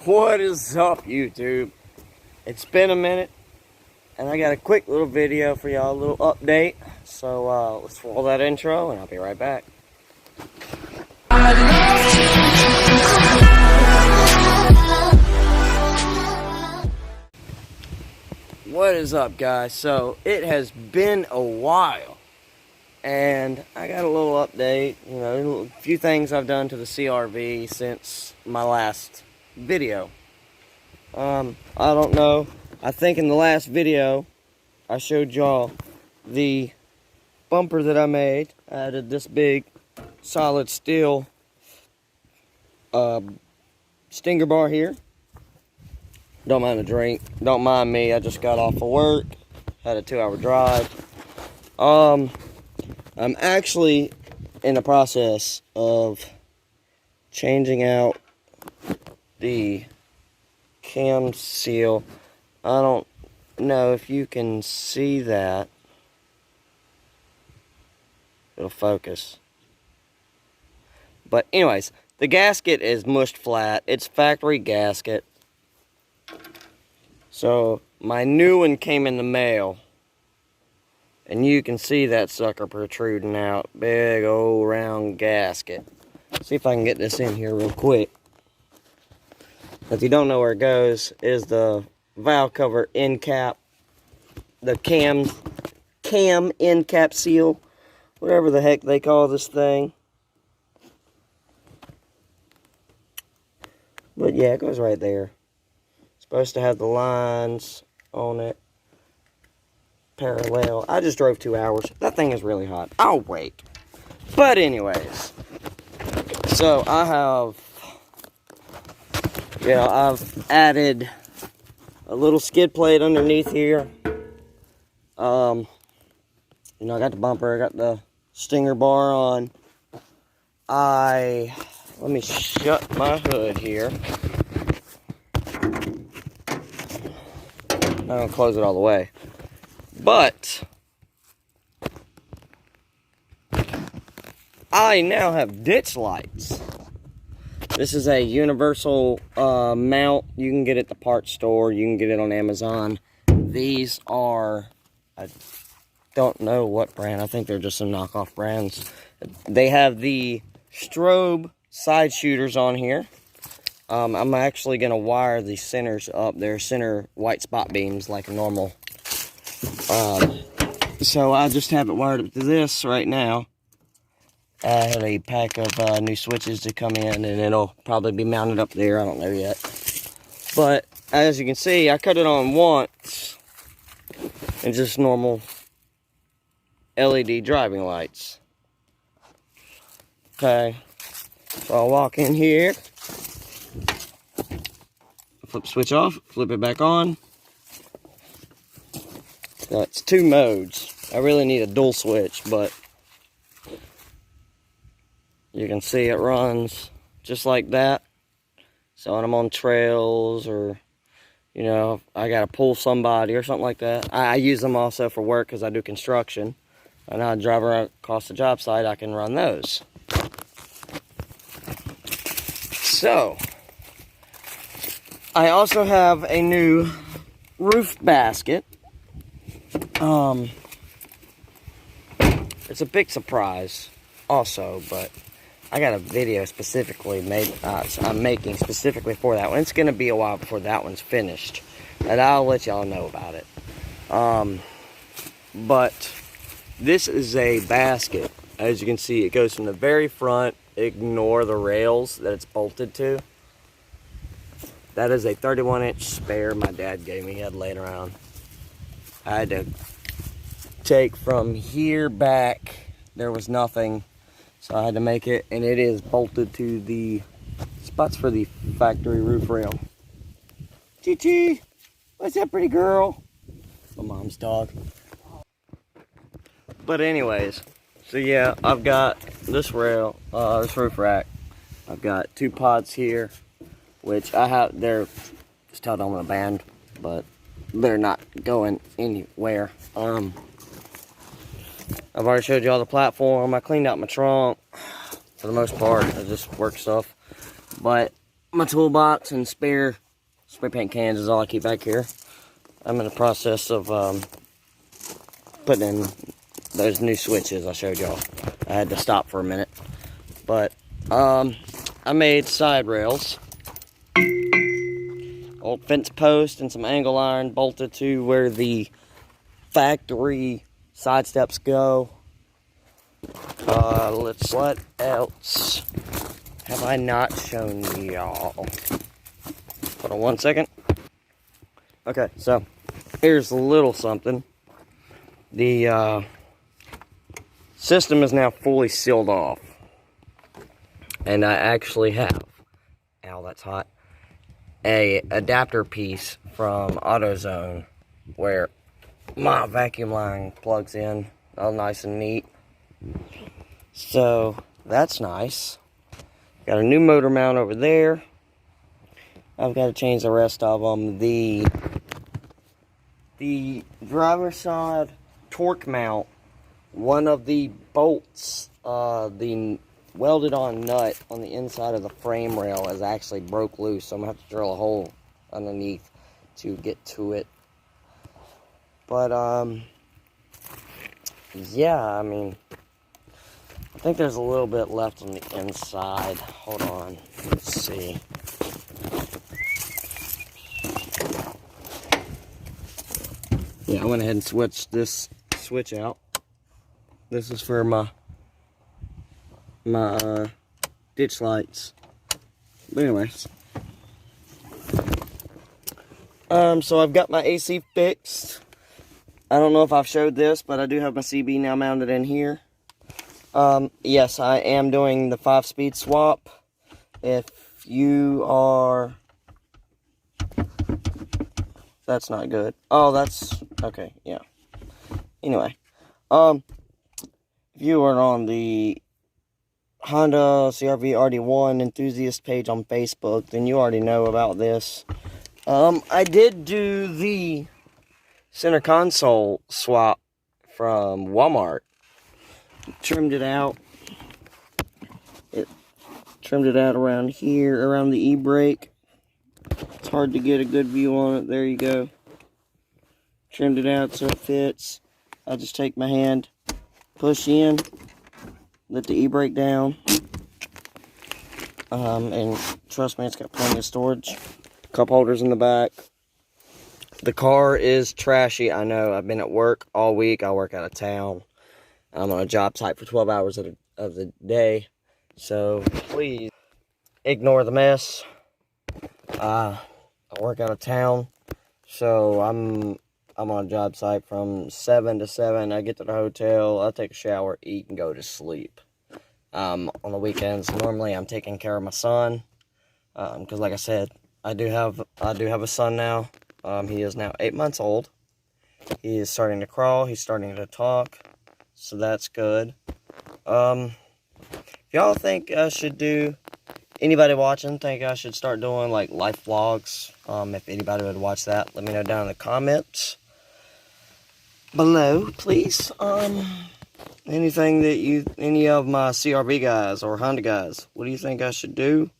What is up, YouTube? It's been a minute, and I got a quick little video for y'all, a little update. So let's roll that intro, and I'll be right back. What is up, guys? So it has been a while, and I got a little update. You know, a few things I've done to the CRV since my last video. I don't know. I think in the last video, I showed y'all the bumper that I made. I added this big solid steel stinger bar here. Don't mind the drink. Don't mind me. I just got off of work. Had a 2-hour drive. I'm actually in the process of changing out the cam seal. I don't know if you can see that. It'll focus. But anyways, the gasket is mushed flat. It's factory gasket. So my new one came in the mail. And you can see that sucker protruding out. Big old round gasket. See if I can get this in here real quick. If you don't know where it goes, is the valve cover end cap, the cam end cap seal, whatever the heck they call this thing. But yeah, it goes right there. It's supposed to have the lines on it parallel. I just drove 2 hours. That thing is really hot. I'll wait. But anyways, so I've added a little skid plate underneath here. I got the bumper, I got the stinger bar on. Let me shut my hood here. I'm gonna close it all the way. But I now have ditch lights. This is a universal mount. You can get it at the parts store. You can get it on Amazon. These are, I don't know what brand. I think they're just some knockoff brands. They have the strobe side shooters on here. I'm actually going to wire the centers up. They're center white spot beams like a normal. So I just have it wired up to this right now. I had a pack of new switches to come in, and it'll probably be mounted up there. I don't know yet. But as you can see, I cut it on once. And just normal LED driving lights. Okay. So I'll walk in here. Flip the switch off. Flip it back on. So it's 2 modes. I really need a dual switch, but you can see it runs just like that. So when I'm on trails or, you know, I got to pull somebody or something like that. I use them also for work because I do construction. And I drive around across the job site, I can run those. So, I also have a new roof basket. It's a big surprise also, but I got a video specifically made, I'm making specifically for that one. It's going to be a while before that one's finished, and I'll let y'all know about it. But this is a basket. As you can see, it goes from the very front. Ignore the rails that it's bolted to. That is a 31-inch spare my dad gave me. He had laid around. I had to take from here back. There was nothing. So I had to make it, and it is bolted to the spots for the factory roof rail. Chi-Chi, what's that pretty girl? My mom's dog. But anyways, so yeah, I've got this rail, this roof rack. I've got 2 pods here, which they're just held on with a band, but they're not going anywhere. I've already showed you all the platform. I cleaned out my trunk for the most part. I just work stuff. But my toolbox and spare spray paint cans is all I keep back here. I'm in the process of putting in those new switches I showed y'all. I had to stop for a minute. But I made side rails. Old fence post and some angle iron bolted to where the factory side steps go. What else have I not shown y'all? Hold on one second. Okay, so here's a little something. The system is now fully sealed off. And I actually have, ow, that's hot, a adapter piece from AutoZone where my vacuum line plugs in, all nice and neat. So that's nice. Got a new motor mount over there. I've got to change the rest of them. The driver's side torque mount, one of the bolts, the welded on nut on the inside of the frame rail is actually broke loose, so I'm gonna have to drill a hole underneath to get to it. But yeah, I mean, I think there's a little bit left on the inside. Hold on, let's see. Yeah, I went ahead and switched this switch out. This is for my ditch lights. But anyways, so I've got my AC fixed. I don't know if I've showed this, but I do have my CB now mounted in here. Yes, I am doing the 5-speed swap. If you are, that's not good. Oh, that's okay. Yeah. Anyway, if you are on the Honda CR-V RD1 enthusiast page on Facebook, then you already know about this. I did do the center console swap from Walmart. Trimmed it out. It trimmed it out around here, around the e-brake. It's hard to get a good view on it. There you go. Trimmed it out so it fits. I'll just take my hand, push in, let the e-brake down, and trust me, it's got plenty of storage. Cup holders in the back. The car is trashy, I know. I've been at work all week. I work out of town. I'm on a job site for 12 hours of the day, so please ignore the mess. I work out of town, so I'm on a job site from 7 to 7. I get to the hotel, I take a shower, eat, and go to sleep. On the weekends, normally I'm taking care of my son, because like I said, I do have a son now. He is now 8 months old. He is starting to crawl. He's starting to talk, so that's good. If y'all think I should do, anybody watching think I should start doing like life vlogs? If anybody would watch that, let me know down in the comments below, please. Anything that any of my CR-V guys or Honda guys, what do you think I should do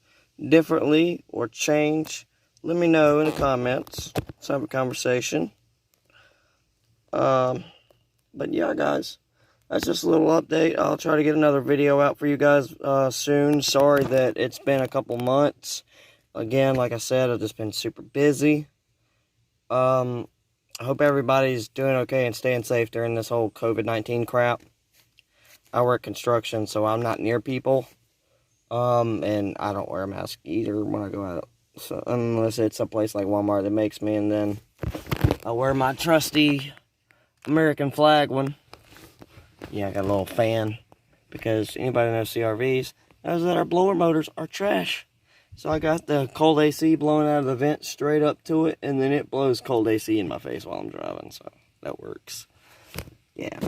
differently or change? Let me know in the comments. Let's have a conversation. But yeah, guys, that's just a little update. I'll try to get another video out for you guys soon. Sorry that it's been a couple months. Again, like I said, I've just been super busy. I hope everybody's doing okay and staying safe during this whole COVID-19 crap. I work construction, so I'm not near people. And I don't wear a mask either when I go out. So unless it's a place like Walmart that makes me, and then I wear my trusty American flag one. Yeah, I got a little fan, because anybody knows CR-Vs knows that our blower motors are trash. So I got the cold AC blowing out of the vent straight up to it, and then it blows cold AC in my face while I'm driving, so that works. Yeah.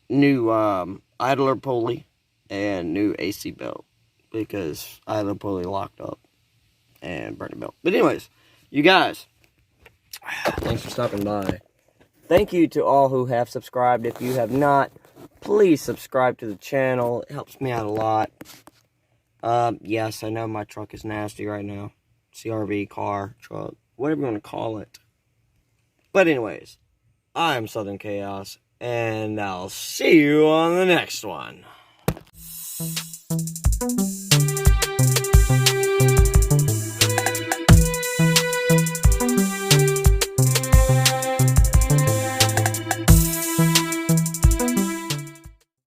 New idler pulley and new AC belt, because idler pulley locked up and burnt the belt. But anyways, you guys, thanks for stopping by. Thank you to all who have subscribed. If you have not, please subscribe to the channel. It helps me out a lot. Yes, I know my truck is nasty right now. CRV, car, truck, whatever you want to call it. But anyways, I'm Southern Chaos, and I'll see you on the next one.